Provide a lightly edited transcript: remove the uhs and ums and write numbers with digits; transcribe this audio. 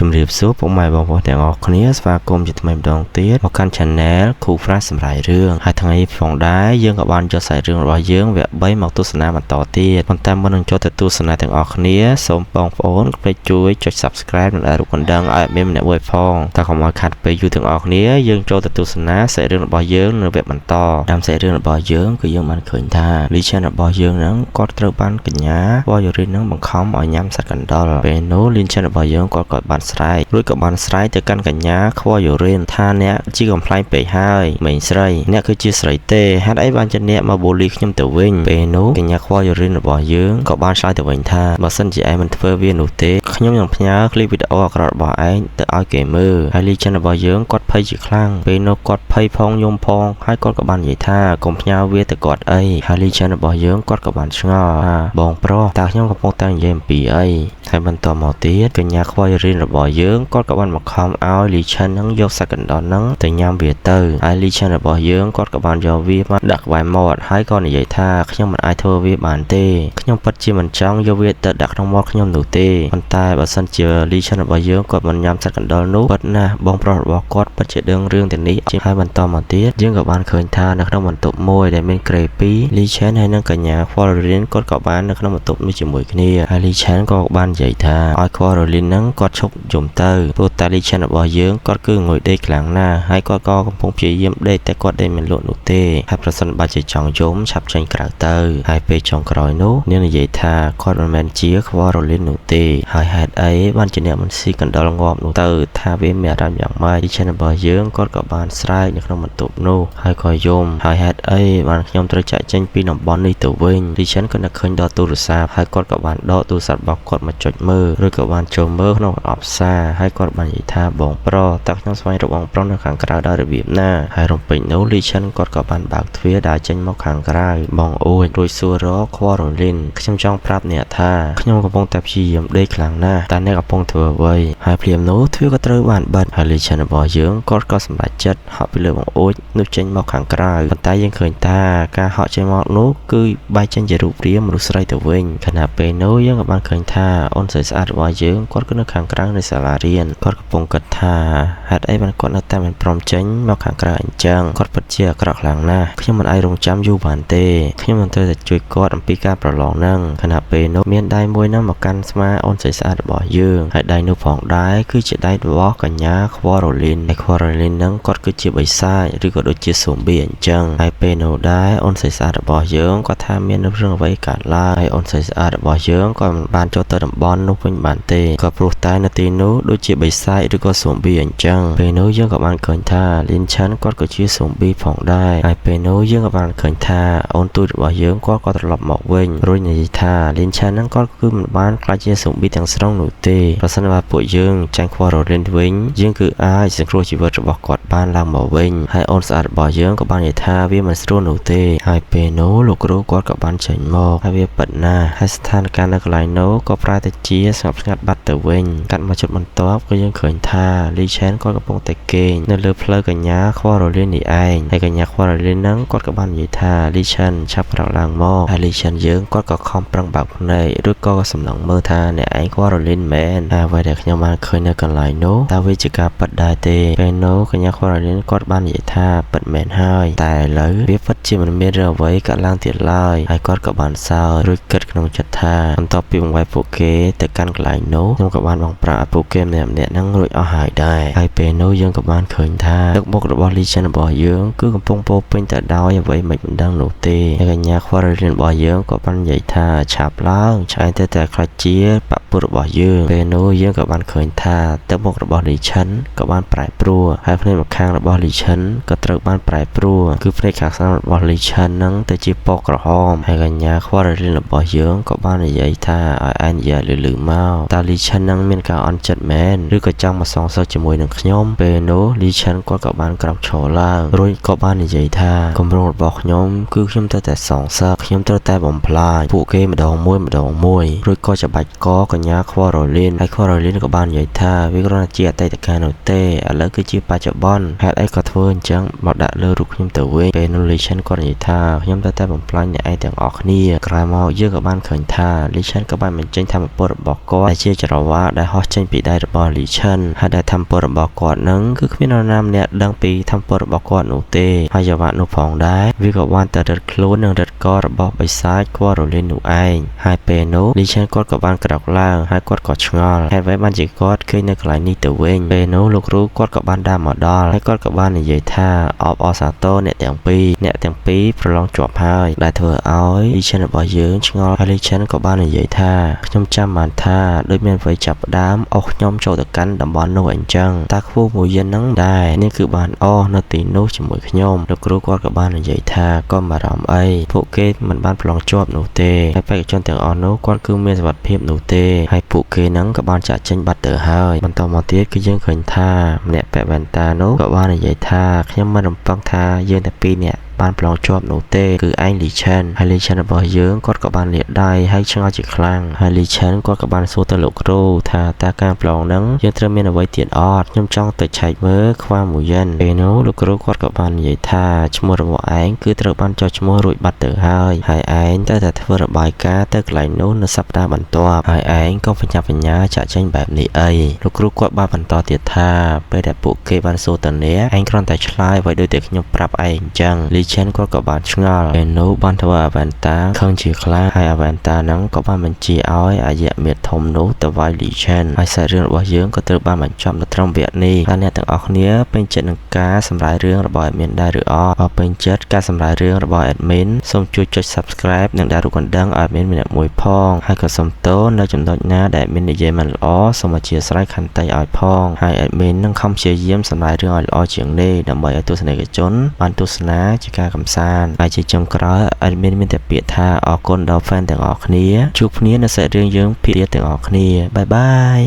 ជំរាបសួរពុកម៉ែបងប្អូនទាំងអស់គ្នាស្វាគមន៍ជាថ្មីម្ដងទៀតមកកាន់ Channel គូ Flash សម្រាប់រឿងហើយថ្ងៃផងដែរយើងក៏បានយកសាច់រឿងរបស់យើងវគ្គ3មកទស្សនាបន្តទៀតប៉ុន្តែមុននឹងចូលទៅទស្សនាទាំងអស់គ្នាសូមបងប្អូនកុំភ្លេចជួយចុច Subscribe និងរូបកណ្ដឹងឲ្យមានម្នាក់មួយផងតែកុំឲ្យខាត់ពេលយូរទាំងអស់គ្នាយើងចូលទៅទស្សនាសាច់រឿងរបស់យើងនៅវគ្គបន្តតាមសាច់រឿងរបស់យើងគឺយើងបានឃើញថាលីឆានរបស់យើងហ្នឹងគាត់ត្រូវបានកញ្ញាវ៉ាយូរីនហ្នឹងបង្ខំឲ្យញ៉ាំសត្វកណ្ដុរពេលនោះលីឆានរបស់យើងគាត់ក៏បានស្រែករួចក៏បានស្រែកទៅកាន់កញ្ញាខ្វល់យូរិនថាអ្នកជាកំ pl ែងពេកហើយមិញស្រីអ្នកគឺជាស្រីទេហេតុអីបានជាអ្នកមកបូលីខ្ញុំទៅវិញពេលនោះកញ្ញាខ្វល់យូរិនរបស់យើងក៏បានឆ្លើយទៅវិញថាបើសិនជាឯងមិនធ្វើវានោះទេខ្ញុំនឹងផ្ញើคลิปវីដេអូអាក្រក់របស់ឯងទៅឲ្យគេមើលហើយលីឆានរបស់យើងគាត់ភ័យជាខ្លាំងពេលនោះគាត់ភ័យផងយំផងហើយគាត់ក៏បាននិយាយថាកុំផ្ញើវាទៅគាត់អីហើយលីឆានរបស់យើងគាត់ក៏បានឆ្ងល់ថាបងប្រុសតើខ្ញុំកំពុងតែនិយាយអំពីអីហើយបន្តមកទៀតកញ្ញាខ្វល់យូរិនរបស់យើងគាត់ក៏បានបង្ខំឲ្យលីឆាននឹងយកសត្វកណ្ដុរនឹងទៅញ៉ាំវាទៅហើយលីឆានរបស់យើងគាត់ក៏បានយកវាមកដាក់ក្បែរមាត់ហើយក៏និយាយថាខ្ញុំមិនអាចធ្វើវាបានទេខ្ញុំពិតជាមិនចង់យកវាទៅដាក់ក្នុងមាត់ខ្ញុំនោះទេប៉ុន្តែបើសិនជាលីឆានរបស់យើងគាត់មិនញ៉ាំសត្វកណ្ដុរនោះពិតណាស់បងប្រុសរបស់គាត់ពិតជាដឹងរឿងទាំងនេះហើយបន្តមកទៀតយើងក៏បានឃើញថានៅក្នុងបន្ទប់មួយដែលមានក្រេ2លីឆានហើយនិងកញ្ញាខ្វល់រៀនគាត់ក៏បាននៅក្នុងបន្ទប់នេះជាមួយគ្នាហើយលីឆានក៏បាននិយាយថាឲ្យខ្វល់រៀននឹងគាត់ឈប់យំទៅព្រោះតែលីឆានរបស់យើងគាត់គឺងុយដេកខ្លាំងណាស់ហើយគាត់ក៏កំពុងព្យាយាមដេកតែគាត់ដេកមិនលក់នោះទេហើយប្រសិនបើជាចង់យំឆាប់ចេញក្រៅទៅហើយពេលចុងក្រោយនោះនាងនិយាយថាគាត់មិនមែនជាខ្វល់រៀននោះទេហើយហេតុអីបានជាអ្នកមិនស៊ីកណ្ដុរងាប់នោះទៅថាវាមានអារម្មណ៍យ៉ាងម៉េចលីឆានរបស់យើងគាត់ក៏បានស្រែកនៅក្នុងបន្ទប់នោះហើយក៏យំហើយហេតុអីបានខ្ញុំត្រូវចាក់ចេញពីតំបន់នេះទៅវិញលីឆានក៏នឹកឃើញដល់ទូរស័ព្ទហើយគាត់ក៏បានដកទូរស័ព្ទរបស់គាត់មកចុចមើលឬក៏បានចូលមើលក្នុងអបសារហើយគាត់បាននិយាយថាបងប្រុសតើខ្ញុំស្វែងរកបងប្រុសនៅខាងក្រៅដោយរបៀបណាហើយរំពេចនោះលីឆានគាត់ក៏បានបើកទ្វារដើរចេញមកខាងក្រៅបងអូនរួចសួររកខ្វល់រលីនខ្ញុំចង់ប្រាប់អ្នកថាខ្ញុំកំពុងតែព្យាយាមដេកខ្លាំងណាស់តែអ្នកកំពុងធ្វើអ្វីហើយភ្លាមនោះទ្វារក៏ត្រូវបានបិទហើយលីឆានរបស់យើងគាត់ក៏សម្រេចចិត្តហក់ពីលើបងអូននោះចេញមកខាងក្រៅប៉ុន្តែយើងឃើញថាការហក់ចេញមកនោះគឺបែកចេញជារូបរាងមនុស្សស្រីទៅវិញខណៈពេលនោះយើងក៏បានឃើញថាអូនស្រីស្អាតរបស់យើងគាត់ក៏នៅខាងក្រៅនៃសាលារៀនគាត់កំពុងគិតថាហេតុអីបានគាត់នៅតែមិនព្រមចេញមកខាងក្រៅអញ្ចឹងគាត់ពិតជាអាក្រក់ខ្លាំងណាស់ខ្ញុំមិនអាចរងចាំយូរបានទេខ្ញុំនឹងត្រូវតែជួយគាត់អំពីការប្រឡងហ្នឹងខណៈពេលនោះមានដៃមួយហ្នឹងមកកាន់ស្មាអូនស្រីស្អាតរបស់យើងហើយដៃនោះផងដែរគឺជាដៃរបស់កញ្ញាខ្វល់រលីនហើយខ្វល់រលីនហ្នឹងគាត់គឺជាបិសាចឬក៏ដូចជាស៊ូមប៊ីអញ្ចឹងហើយពេលនោះដែរអូនស្រីស្អាតរបស់យើងគាត់ថាមានរឿងអ្វីកើតឡើងហើយអូនស្រីស្អាតរបស់យើងក៏មិនបានចូលទៅតំបន់នោះវិញបានទេក៏ព្រោះតែនៅទីនោះដូចជាបិសាចឬក៏ស៊ូមប៊ីអញ្ចឹងពេលនោះយើងក៏បានឃើញថាលីនឆានគាត់ក៏ជាស៊ូមប៊ីផងដែរហើយពេលនោះយើងក៏បានឃើញថាអូនទូចរបស់យើងគាត់ក៏ត្រឡប់មកវិញរួចនិយាយថាលីនឆានហ្នឹងគាត់គឺមិនបានខ្លាចជាស៊ូមប៊ីទាំងស្រុងនោះទេប្រសិនបើពួកយើងចាញ់ខ្វល់រលីនវិញយើងគឺអាចសង្គ្រោះជីវិតរបស់គាត់បានឡើងមកវិញហើយអូនស្អាតរបស់យើងក៏បាននិយាយថាវាមិនស្រួលនោះទេហើយពេលនោះលោកគ្រូគាត់ក៏បានចេញមកហើយវាពិតណាស់ហើយស្ថានភាពនៅកន្លែងនោះក៏ប្រែទៅជាស្ងប់ស្ងាត់បាត់ទៅវិញកាត់មកជិតបន្ទាប់ក៏យើងឃើញថាលីឆានគាត់កំពុងតែគេងនៅលើផ្លូវកញ្ញាខ្វល់រលីននេះឯងហើយកញ្ញាខ្វល់រលីនហ្នឹងគាត់ក៏បាននិយាយថាលីឆានឆាប់ក្រោកឡើងមកហើយលីឆានយើងគាត់ក៏ខំប្រឹងបើកភ្នែកឬក៏សម្លឹងមើលថាអ្នកឯងខ្វល់រលីនមែនហើយអ្វីដែលខ្ញុំបានឃើញនៅកន្លែងនោះតើវាជាការពិតដែរទេពេលនោះកញ្ញាខ្វល់រលីនគាត់បាននិយាយថាពិតមែនហើយតែឥឡូវវាពិតជាមិនមានរឿងអ្វីកើតឡើងទៀតឡើយហើយគាត់ក៏បានសើចរួចគិតក្នុងចិត្តថាបន្ទាប់ពីបង្វែរពួកគេទៅកាន់កន្លែងនោះខ្ញុំក៏បានបងប្រាក់ឲ្យពួកគេម្នាក់ៗហ្នឹងរួចអស់ហើយដែរហើយពេលនោះយើងក៏បានឃើញថាទឹកមុខរបស់លីឆានរបស់យើងគឺកំពុងពោពេញទៅដោយអ្វីមិនដឹងនោះទេហើយកញ្ញាខ្វល់រលីនរបស់យើងក៏បាននិយាយថាឆាប់ឡើងឆ្អែតតែខ្លាចជាបពុតរបស់យើងពេលនោះយើងក៏បានឃើញថាទឹកមុខរបស់លីឆានក៏បានប្រែប្រួលហើយភ្នែកម្ខាងរបស់លីឆានក៏ត្រូវបានប្រែប្រួលគឺភ្នែកខាងស្ដាំរបស់លីឆានហ្នឹងទៅជាពណ៌ក្រហមហើយកញ្ញាខ្វល់រលីនរបស់យើងក៏បាននិយាយថាឲ្យឯងនិយាយលឺៗមកតើលីឆានហ្នឹងមានការអន់ចិត្តមែនឬក៏ចង់មកសងសឹកជាមួយនឹងខ្ញុំពេលនោះលីឆានគាត់ក៏បានក្រោកឈរឡើងរួចក៏បាននិយាយថាគម្រោងរបស់ខ្ញុំគឺខ្ញុំត្រូវតែសងសឹកខ្ញុំត្រូវតែបំផ្លាញពួកគេម្ដងមួយរួចក៏ច្បាច់កកញ្ញាខ្វល់រលីនហើយខ្វល់រលីនក៏បាននិយាយថាវាគ្រាន់តែជាអតីតកាលនោះទេឥឡូវគឺជាបច្ចុប្បន្នហេតុអីក៏ធ្វើអញ្ចឹងមកដាក់លើរូបខ្ញុំទៅវិញពេលនោះលីឆានគាត់និយាយថាខ្ញុំត្រូវតែបំផ្លាញអ្នកឯងទាំងអស់គ្នាក្រោយមកយើងក៏បានឃើញថាលីឆានក៏បានបញ្ចេញធម្មពលរបស់គាត់ដែលជាចរវាដែលហោះចេញ ពីដៃរបស់លីឆិនហើយដែលធម្មពលរបស់គាត់នឹងគឺគ្មាននរណាម្នាក់ដឹងពីធម្មពលរបស់គាត់នោះទេហើយយ៉ាវ៉ានោះផងដែរវាក៏បានតែរត់ខ្លួននិងរត់ករបស់បិសាចគាត់រលីននោះឯងហើយពេលនោះលីឆិនគាត់ក៏បានក្រោកឡើងហើយគាត់ក៏ឆ្ងល់ហេតុអ្វីបានជាគាត់ឃើញនៅកន្លែងនេះទៅវិញពេលនោះលោកគ្រូគាត់ក៏បានដើរមកដល់ហើយគាត់ក៏បាននិយាយថាអបអរសាទរអ្នកទាំងពីរប្រឡងជាប់ហើយដែលធ្វើឲ្យលីឆិនរបស់យើងឆ្ងល់ហើយលីឆិនក៏បាននិយាយថាខ្ញុំចាំបានថាដូចមានអ្វីចាប់ផ្ដើមអស់ខ្ញុំចូលទៅកាន់តំបន់នោះអញ្ចឹងតាខ្ពស់មួយយិនហ្នឹងដែរនេះគឺបានអស់នៅទីនោះជាមួយខ្ញុំលោកគ្រូគាត់ក៏បាននិយាយថាកុំបារម្ភអីពួកគេមិនបានប្រឡងជាប់នោះទេហើយបេក្ខជនទាំងអស់នោះគាត់គឺមានសុវត្ថិភាពនោះទេហើយពួកគេហ្នឹងក៏បានចាក់ចេញបាត់ទៅហើយបន្តមកទៀតគឺយើងឃើញថាម្នាក់ពាក់វ៉ែនតានោះក៏បាននិយាយថាខ្ញុំមិនរំពឹងថាយើងតែពីរនាក់បានប្រឡងជាប់នោះទេគឺឯងលីឆិនហើយលីឆិនរបស់យើងគាត់ក៏បានលាតដៃហើយឆ្ងល់ជាខ្លាំងហើយលីឆិនគាត់ក៏បានសួរទៅលោកគ្រូថាតើការប្រឡងហ្នឹងយើងត្រូវមានអ្វីទៀតអត់ខ្ញុំចង់ទៅឆែកមើលខ្វះមួយយិនពេលនោះលោកគ្រូគាត់ក៏បាននិយាយថាឈ្មោះរបស់ឯងគឺត្រូវបានចុះឈ្មោះរួចបាត់ទៅហើយឯងតែធ្វើរបាយការណ៍ទៅកន្លែងនោះនៅសប្តាហ៍បន្ទាប់ហើយឯងក៏បញ្ញាចាក់ចេញបែបនេះអីលោកគ្រូគាត់បានបន្តទៀតថាពេលដែលពួកគេបានសួរទៅអ្នកឯងគ្រាន់តែឆ្លើយអ្វីដូចតែខ្ញុំប្រាប់ឯងអញ្ចឹងលីឆិនគាត់ក៏បានឆ្ងល់ពេលនោះបានធ្វើអាវ៉ែនតាខឹងជាខ្លាំងហើយអាវ៉ែនតាហ្នឹងក៏បានបញ្ជាឲ្យអាយៈមេធំនោះទៅវាយលីឆិនហើយសាច់រឿងរបស់យើងក៏ត្រូវបានបញ្ចប់នៅត្រឹមវគ្គនេះហើយអ្នកទាំងអស់គ្នាពេញចិត្តនឹងការសម្រាយរឿងរបស់ admin ដែរឬអត់បើពេញចិត្តការសម្រាយរឿងរបស់ admin សូមជួយចុច subscribe និងដាក់រូបកណ្ដឹងឲ្យ admin ម្នាក់មួយផងហើយក៏សូមទោសនៅចំណុចណាដែល admin និយាយមិនល្អសូមអធិស្ឋានខន្តីឲ្យផងហើយ admin នឹងខំព្យាយាមសម្រាយរឿងឲ្យល្អជាងនេះដើម្បីឲ្យទស្សនិកជនបានទស្សនាជាការកម្សាន្តហើយជាចុងក្រោយ admin មានតែពាក្យថាអរគុណដល់ fan ទាំងអស់គ្នាជួបគ្នានៅសាច់រឿងយើងភាគទាំងអស់គ្នាបាយបាយ